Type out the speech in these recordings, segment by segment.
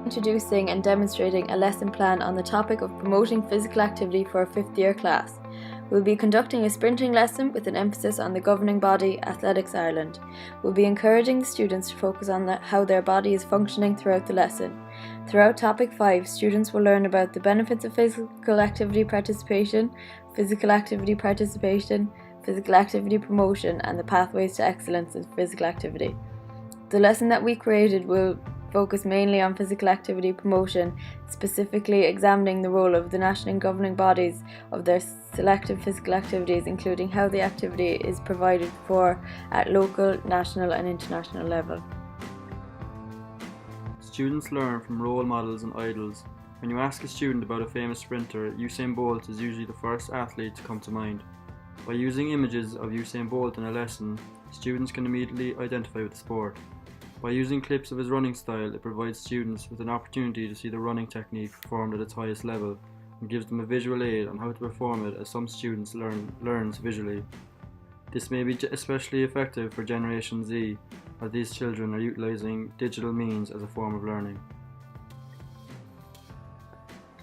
introducing and demonstrating a lesson plan on the topic of promoting physical activity for a 5th year class. We'll be conducting a sprinting lesson with an emphasis on the governing body, Athletics Ireland. We'll be encouraging the students to focus on how their body is functioning throughout the lesson. Throughout Topic 5, students will learn about the benefits of physical activity participation, physical activity promotion, and the pathways to excellence in physical activity. The lesson that we created will focus mainly on physical activity promotion, specifically examining the role of the national governing bodies of their selective physical activities, including how the activity is provided for at local, national and international level. Students learn from role models and idols. When you ask a student about a famous sprinter, Usain Bolt is usually the first athlete to come to mind. By using images of Usain Bolt in a lesson, students can immediately identify with the sport. By using clips of his running style, it provides students with an opportunity to see the running technique performed at its highest level and gives them a visual aid on how to perform it, as some students learns visually. This may be especially effective for Generation Z, as these children are utilising digital means as a form of learning.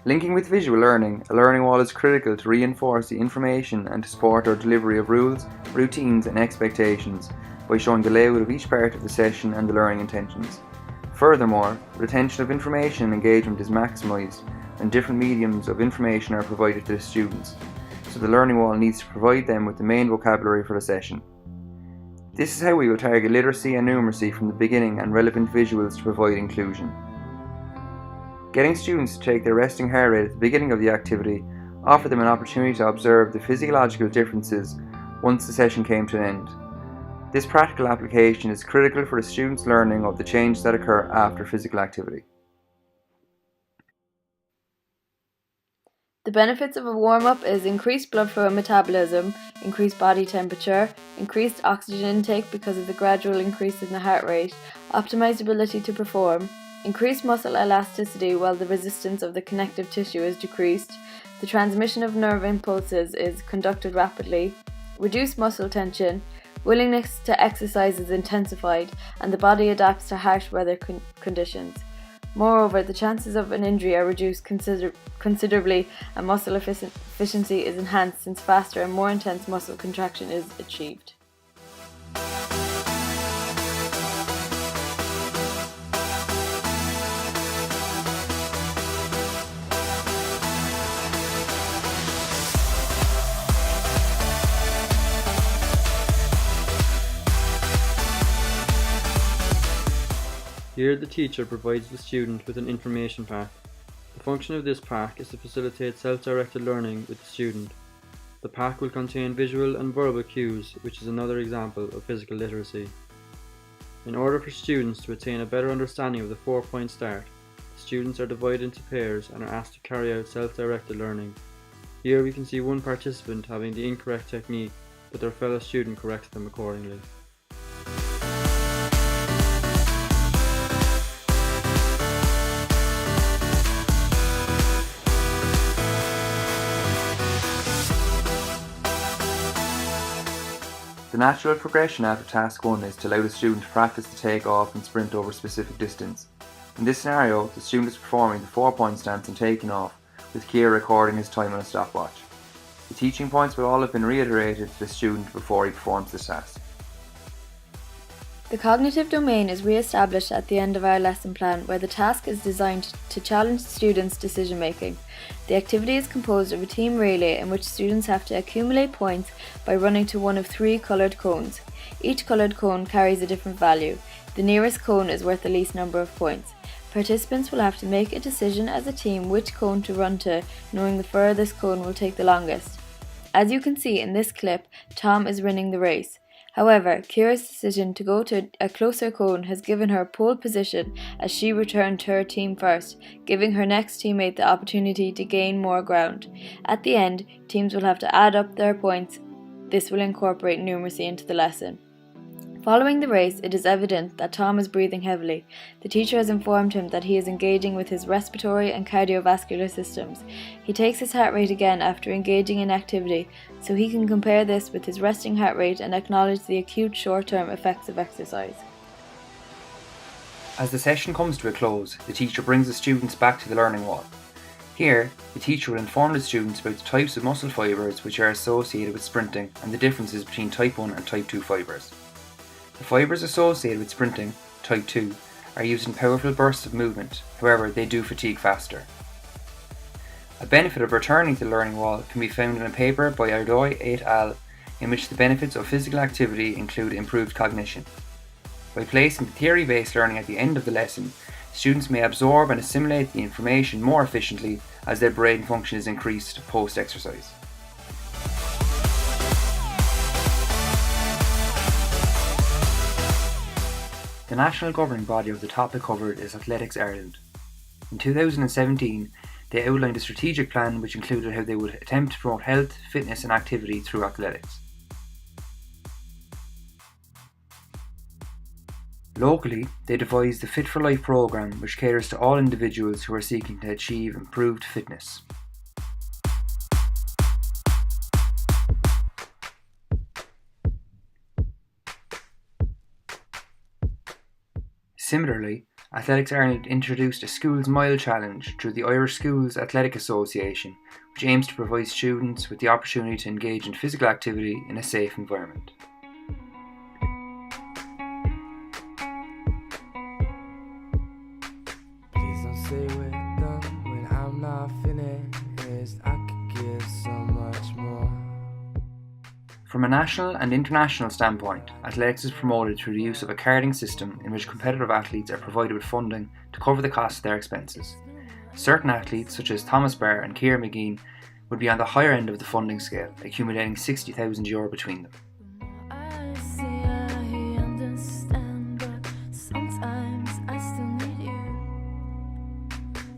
Linking with visual learning, a learning wall is critical to reinforce the information and to support our delivery of rules, routines and expectations by showing the layout of each part of the session and the learning intentions. Furthermore, retention of information and engagement is maximised when different mediums of information are provided to the students, so the learning wall needs to provide them with the main vocabulary for the session. This is how we will target literacy and numeracy from the beginning and relevant visuals to provide inclusion. Getting students to take their resting heart rate at the beginning of the activity offered them an opportunity to observe the physiological differences once the session came to an end. This practical application is critical for the students' learning of the changes that occur after physical activity. The benefits of a warm-up is increased blood flow and metabolism, increased body temperature, increased oxygen intake because of the gradual increase in the heart rate, optimized ability to perform, increased muscle elasticity while the resistance of the connective tissue is decreased, the transmission of nerve impulses is conducted rapidly, reduced muscle tension, willingness to exercise is intensified, and the body adapts to harsh weather conditions. Moreover, the chances of an injury are reduced considerably and muscle efficiency is enhanced since faster and more intense muscle contraction is achieved. Here the teacher provides the student with an information pack. The function of this pack is to facilitate self-directed learning with the student. The pack will contain visual and verbal cues, which is another example of physical literacy. In order for students to attain a better understanding of the 4-point start, the students are divided into pairs and are asked to carry out self-directed learning. Here we can see one participant having the incorrect technique, but their fellow student corrects them accordingly. The natural progression after Task 1 is to allow the student to practice the take-off and sprint over a specific distance. In this scenario, the student is performing the 4-point stance and taking off, with Kira recording his time on a stopwatch. The teaching points will all have been reiterated to the student before he performs this task. The cognitive domain is re-established at the end of our lesson plan, where the task is designed to challenge students' decision making. The activity is composed of a team relay in which students have to accumulate points by running to one of 3 coloured cones. Each coloured cone carries a different value. The nearest cone is worth the least number of points. Participants will have to make a decision as a team which cone to run to, knowing the furthest cone will take the longest. As you can see in this clip, Tom is winning the race. However, Kira's decision to go to a closer cone has given her pole position as she returned to her team first, giving her next teammate the opportunity to gain more ground. At the end, teams will have to add up their points. This will incorporate numeracy into the lesson. Following the race, it is evident that Tom is breathing heavily. The teacher has informed him that he is engaging with his respiratory and cardiovascular systems. He takes his heart rate again after engaging in activity, so he can compare this with his resting heart rate and acknowledge the acute short-term effects of exercise. As the session comes to a close, the teacher brings the students back to the learning wall. Here, the teacher will inform the students about the types of muscle fibres which are associated with sprinting and the differences between type 1 and type 2 fibres. The fibres associated with sprinting, type 2, are used in powerful bursts of movement, however they do fatigue faster. A benefit of returning to the learning wall can be found in a paper by Ardoy et al. In which the benefits of physical activity include improved cognition. By placing the theory-based learning at the end of the lesson, students may absorb and assimilate the information more efficiently as their brain function is increased post-exercise. The national governing body of the topic covered is Athletics Ireland. In 2017, they outlined a strategic plan which included how they would attempt to promote health, fitness and activity through athletics. Locally, they devised the Fit for Life programme which caters to all individuals who are seeking to achieve improved fitness. Similarly, Athletics Ireland introduced a Schools Mile Challenge through the Irish Schools Athletic Association, which aims to provide students with the opportunity to engage in physical activity in a safe environment. Please don't say we're done when I'm not finished. I could give so much more. From a national and international standpoint, athletics is promoted through the use of a carding system in which competitive athletes are provided with funding to cover the cost of their expenses. Certain athletes, such as Thomas Barr and Ciara McGean, would be on the higher end of the funding scale, accumulating €60,000 between them. Sometimes I still need you.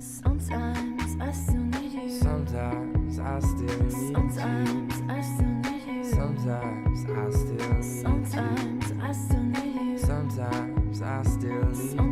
Sometimes I still need you. Sometimes I still need you. Sometimes I still need you.